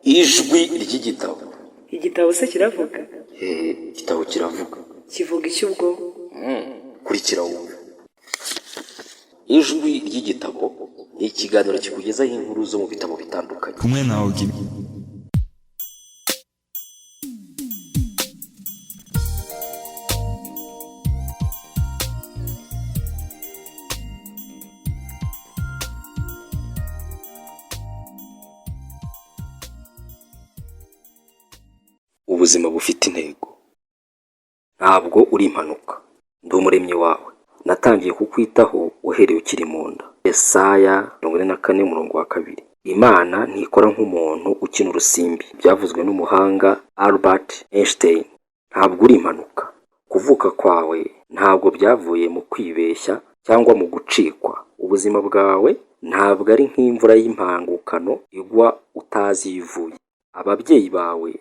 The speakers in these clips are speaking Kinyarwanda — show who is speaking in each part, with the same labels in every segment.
Speaker 1: ijwi ry'igitabo.
Speaker 2: Igitabo se kiravuga?
Speaker 1: Igitabo kiravuga.
Speaker 2: Kivuga iki ubwo?
Speaker 1: Kurikira wumve. Ijwi ry'igitabo ni ikiganiro kikugezaho inkuru zo mu bitabo bitandukanye.
Speaker 3: Kumwe nawe
Speaker 1: ubuzima bufite intego. Ntabwo uri impanuka. Ndi umuremyi wawe. Natangiye kukwitaho uhereye ukiri mu nda. Yesaya 44:2. Imana ntikora nk'umuntu ukina urusimbi. Byavuzwe n'umuhanga Albert Einstein. Ntabwo uri impanuka. Kuvuka kwawe ntabwo byavuye mu kwibeshya cyangwa mu gucikwa. Ubuzima bwawe ntabwo ari nk'imvura y'impangukano igwa utazi ivuye. Ababyeyi bawe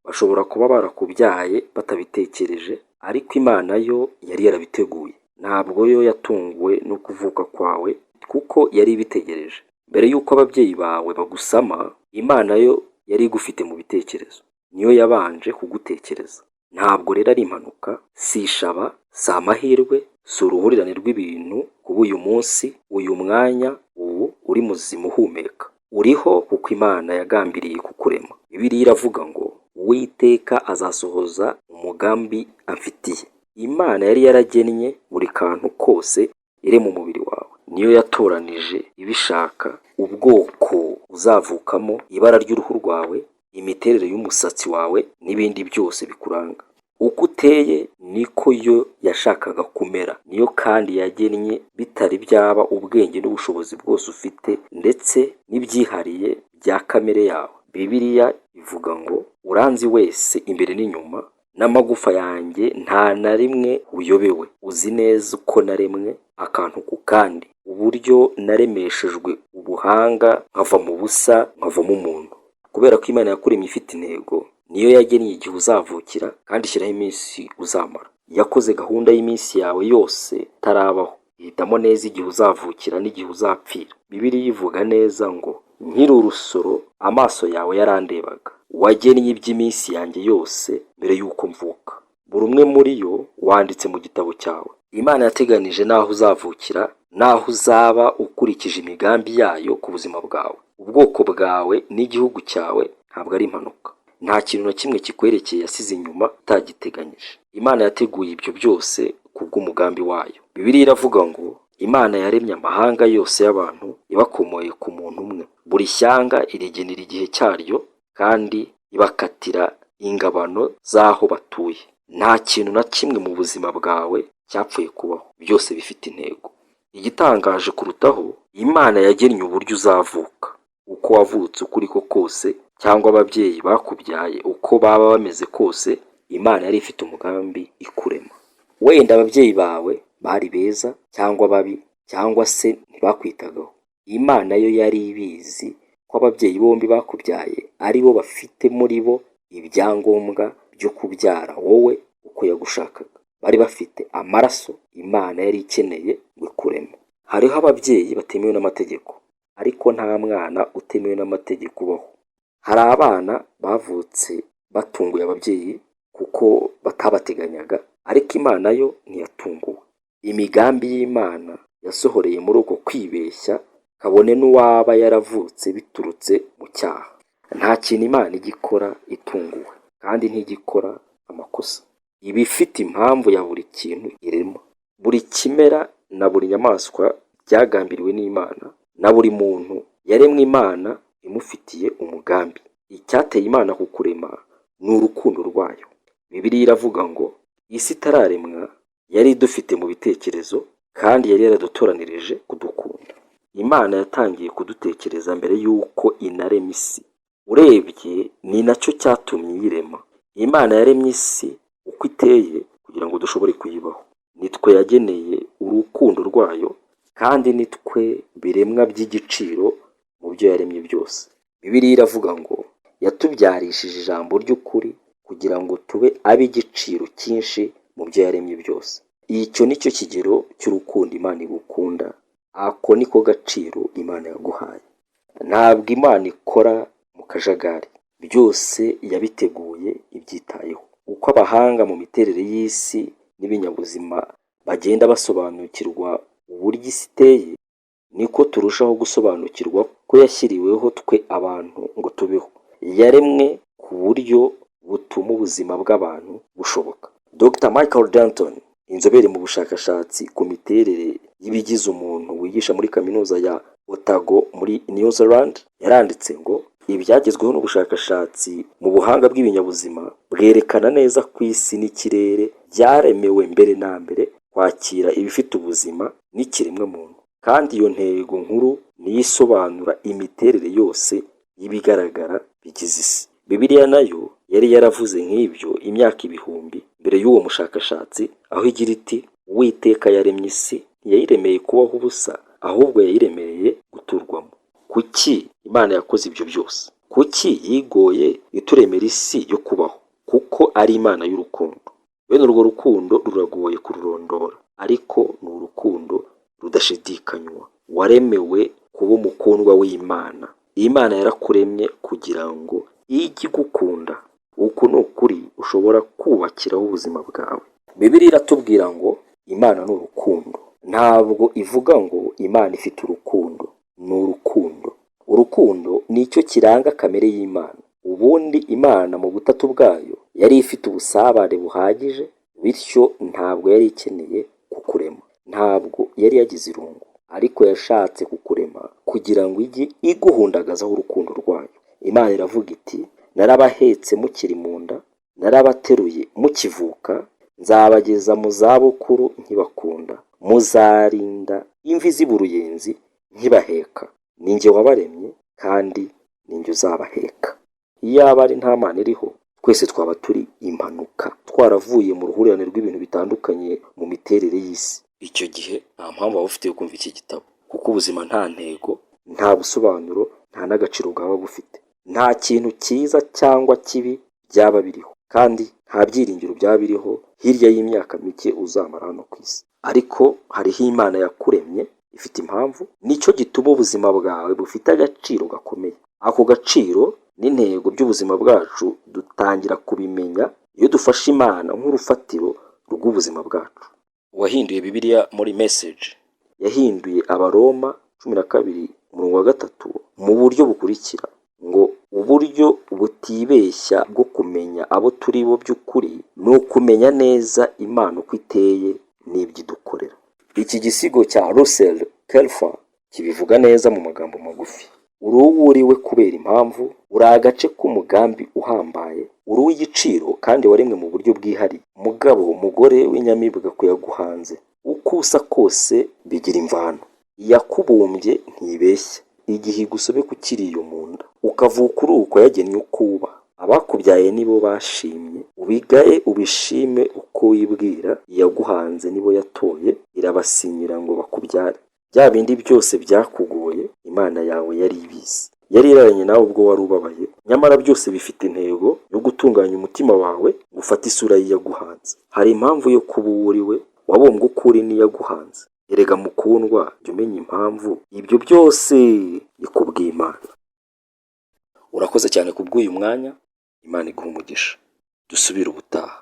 Speaker 1: bashobora kuba barakubyaye batabitekereje, ariko Imana yo yari yarabiteguye. Ntabwo yo yatunguwe no kuvuka kwawe kuko yari ibitegereje. Mbere y'uko ababyeyi bawe bagusama, Imana yo yari igufite mu bitekerezo. Niyo yabanje kugutekereza. Ntabwo rero ari impanuka, si ishaba, si amahirwe, si uruhurirane rw'ibintu kuba uyu munsi, uyu mwanya, ubu uri muzima uhumeka. Uriho kuko Imana yagambiriye kukurema. Bibiliya iravuga ngo Uwiteka azasohoza umugambi amfitiye. Imana yari yaragennye buri kantu kose iri mu mubiri wawe. Niyo yatoranije ibishaka, ubwoko uzavukamo, ibara ry'uruhu rwawe, imiterere y'umusatsi wawe n'ibindi byose bikuranga. Uko uteye niko yo yashakaga kumera. Niyo kandi yagennye bitari byaba ubwenge n'ubushobozi bwose ufite ndetse n'ibyihariye bya kamere yawe. Bibiliya ivuga ngo uranzi wese imbere n'inyuma, n'amagufa yanjye nta na rimwe uyobewe. Uzi neza uko naremwe akantu ku kandi, uburyo naremeshejwe ubuhanga nkava mu busa nkavamo umuntu. Kubera ko Imana yakuremye ifite intego, niyo yagennye igihe uzavukira kandi ishyiraho iminsi uzamara. Yakoze gahunda y'iminsi yawe yose itarabaho. Ihitamo neza igihe uzavukira n'igihe uzapfira. Bibiliya ivuga neza ngo nkiri urusoro amaso yawe yarandebaga. Wagennye iby'iminsi yanjye yose mbere y'uko mvuka. Buri umwe muri yo wanditse mu gitabo cyawe. Imana yateganije n'aho uzavukira, n'aho uzaba ukurikije imigambi yayo ku buzima bwawe. Ubwoko bwawe n'igihugu cyawe ntabwo ari impanuka. Nta kintu na kimwe kikwerekeye yasize inyuma utagiteganyije. Imana yateguye ibyo byose kubw'umugambi wayo. Bibiliya iravuga ngo Imana yaremye amahanga yose y'abantu ibakomoye ku muntu umwe. Buri shyanga irigenera igihe cyaryo kandi ibakatira ingabano z'aho batuye. Nta kintu na kimwe mu buzima bwawe cyapfuye kubaho. Byose bifite intego. Igitangaje kurutaho, Imana yagennye uburyo uzavuka. Uko wavutse uko uriko kose, cyangwa ababyeyi bakubyaye uko baba bameze kose, Imana yari ifite umugambi ikurema. Wenda ababyeyi bawe bari beza cyangwa babi, cyangwa se ntibakwitagaho. Imana yo yari ibizi ko ababyeyi bombi bakubyaye ari bo bafite muri bo ibyangombwa byo kubyara wowe uko yagushakaga. Bari bafite amaraso Imana yari ikeneye ngo ikureme. Hariho ababyeyi batemewe n'amategeko, ariko nta mwana utemewe n'amategeko ubaho. Hari abana bavutse batunguye ababyeyi kuko batabateganyaga, ariko Imana yo ntiyatunguwe. Imigambi y'Imana yasohoreye muri uko kwibeshya, kabone n'uwaba yaravutse biturutse mu cyaha. Nta kintu Imana igikora itunguwe, kandi ntigikora amakosa. Iba ifite impamvu ya buri kintu irema. Buri kimera na buri nyamaswa byagambiriwe n'Imana, na buri muntu yaremwe Imana imufitiye umugambi. Icyateye Imana kukurema ni urukundo rwayo. Bibiliya iravuga ngo isi itararemwa yari idufite mu bitekerezo, kandi yari yaradutoranirije kudukunda. Imana yatangiye kudutekereza mbere y'uko inarema isi. Urebye ni nacyo cyatumye iyirema. Imana yaremye isi uko iteye kugira ngo dushobore kuyibaho. Nitwe yageneye urukundo rwayo, kandi nitwe biremwa by'igiciro mu byo yaremye byose. Bibiliya iravuga ngo yatubyarishije ijambo ry'ukuri kugira ngo tube ab'igiciro cyinshi mu byo yaremye byose. Icyo nicyo kigero cy'urukundo Imana igukunda. Ako niko gaciro Imana yaguhaye. Ntabwo Imana ikora mu kajagari. byose yabiteguye ibyitayeho. Uko abahanga mu miterere y'isi n'ibinyabuzima bagenda basobanukirwa uburyo isi iteye, niko turushaho gusobanukirwa ko yashyiriweho twe abantu ngo tubeho. Yaremwe ku buryo butuma ubuzima bw'abantu bushoboka. Dr. Michael Denton, inzobere mu bushakashatsi ku miterere y'ibigize umuntu wigisha muri kaminuza ya Otago muri New Zealand, yaranditse ngo ibyagezweho n'ubushakashatsi mu buhanga bw'ibinyabuzima bwerekana neza ko isi n'ikirere byaremewe mbere na mbere kwakira ibifite ubuzima n'ikiremwa muntu, kandi iyo ntego nkuru niyo isobanura imiterere yose y'ibigaragara bigize isi. Bibiliya nayo yari yaravuze nk'ibyo imyaka ibihumbi mbere y'uwo mushakashatsi, aho igira iti Uwiteka yaremye isi ntiyayiremeye kubaho ubusa, ahubwo yayiremereye guturwamo. Kuki Imana yakoze ibyo byose? Kuki yigoye ituremera isi yo kubaho? Kuko ari Imana y'urukundo. Bene urwo rukundo ruragoye kururondora, ariko ni urukundo rudashidikanywa. Waremewe kuba umukundwa w'Imana. Imana yarakuremye kugira ngo ijye igukunda. Uku ni ukuri ushobora kubakiraho ubuzima bwawe. Bibiliya iratubwira ngo Imana ni urukundo. Ntabwo ivuga ngo Imana ifite urukundo. Ni urukundo. Urukundo ni cyo kiranga kamere y'Imana. Ubundi Imana mu butatu bwayo yari ifite ubusabane buhagije, bityo ntabwo yari ikeneye kukurema. Ntabwo yari yagize irungu, ariko yashatse kukurema kugira ngo ijye iguhundagazaho urukundo rwayo. Imana iravuga iti narabahetse mukiri mu nda, narabateruye mukivuka, nzabageza mu zabukuru nkibakunda, muzarinda imvi z'uruyenzi nkibaheka. Ni njye wabaremye kandi ni njye uzabaheka. Iyaba ari nta Mana iriho, twese twaba turi impanuka, twaravuye mu ruhurirane rw'ibintu bitandukanye mu miterere y'isi. Icyo gihe nta mpamvu waba ufite yo kumva iki gitabo, kuko ubuzima nta ntego, nta busobanuro, nta n'agaciro bwaba bufite. Nta kintu cyiza cyangwa kibi byaba biriho, kandi nta byiringiro byaba biriho hirya y'imyaka mike uzamara hano ku isi. Ariko hariho Imana yakuremye, ifite impamvu, nicyo gituma ubuzima bwawe bufite agaciro gakomeye. Ako gaciro n'intego by'ubuzima bwacu dutangira kubimenya iyo dufashe Imana nk'urufatiro rw'ubuzima bwacu. Uwahinduye Bibiliya muri Message yahinduye Abaroma 12:3 mu buryo bukurikira ngo uburyo butibeshya bwo kumenya abo turi bo by'ukuri ni ukumenya neza Imana uko iteye n'ibyo idukorera. Iki gisigo cya Russell Kelfer kibivuga neza mu magambo magufi. Uri uwo uriwe kubera impamvu, uri agace k'umugambi uhambaye, uri uw'igiciro kandi waremwe mu buryo bwihariye. Mugabo, mugore w'inyamibwa ko yaguhanze, uko usa kose bigira imvano. Yakubumbye ntibeshya, igihe igusobe kukiriyo mu nda, ukavuka uri uko yagennye uko uba. Abakubyaye nibo bashimye, ubigaye ubishime uko wibwira. Iyaguhanze nibo yatoye, irabasinyira ngo bakubyare. Bya bindi byose byakugoye Imana yawe yari ibizi, yari iraranye nawe ubwo wari ubabaye, nyamara byose bifite intego yo gutunganya umutima wawe, gufata isura y'iyaguhanze. Hari impamvu yo kuba uriwe, wabombwe uko uri n'iyaguhanze. Erega mukundwa, jya umenya impamvu ibyo byose ikubwiye Imana. Urakoze cyane kubw'uyu mwanya. Imana iguha umugisha. Dusubire ubutaha.